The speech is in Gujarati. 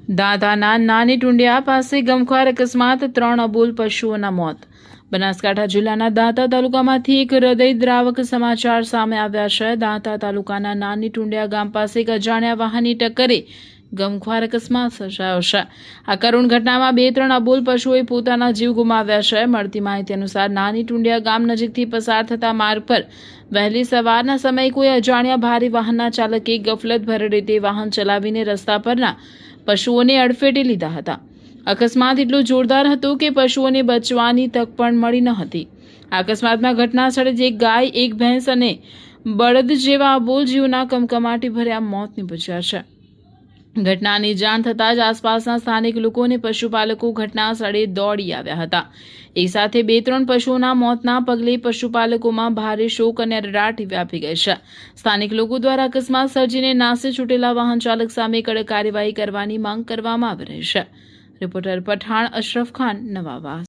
દાંતાના નાની ટુંડિયા પાસે ગમખ્વાર અકસ્માત, 3 અબોલ પશુઓના મોત. બનાસકાંઠા જિલ્લાના દાંતા તાલુકામાંથી એક હૃદયદ્રાવક સમાચાર સામે આવ્યા છે. દાંતા તાલુકાના નાની ટુંડિયા ગામ પાસે એક અજાણ્યા વાહનની ટક્કરે ગમખ્વાર અકસ્માત સર્જાયો છે. આ કરુણ ઘટનામાં 2-3 અબોલ પશુઓએ પોતાના જીવ ગુમાવ્યા છે. મળતી માહિતી અનુસાર નાની ટુંડિયા ગામ નજીકથી પસાર થતા માર્ગ પર વહેલી સવારના સમયે કોઈ અજાણ્યા ભારે વાહનના ચાલકે ગફલતભર રીતે વાહન ચલાવીને રસ્તા પરના પશુઓને અડફેટે લીધા હતા. અકસ્માત એટલો જોરદાર હતો કે પશુઓને બચવાની તક પણ મળી ન હતી. આ અકસ્માતમાં ઘટના સ્થળે જ એક ગાય, એક ભેંસ અને બળદ જેવા અબોલ જીવના કમકમાટી ભર્યા મોત નીપજ્યા છે. ઘટનાની જાણ થતાં જ આસપાસના સ્થાનિક લોકો અને પશુપાલકો ઘટના સ્થળે દોડી આવ્યા હતા. એક સાથે 2-3 પશુઓના મોતના પગલે પશુપાલકોમાં ભારે શોક અને અરેરાટ વ્યાપી ગઈ છે. સ્થાનિક લોકો દ્વારા અકસ્માત સર્જીને નાસે છૂટેલા વાહન ચાલક સામે કડક કાર્યવાહી કરવાની માંગ કરવામાં આવી રહી છે. રિપોર્ટર પઠાણ અશરફ ખાન, નવાવાસ.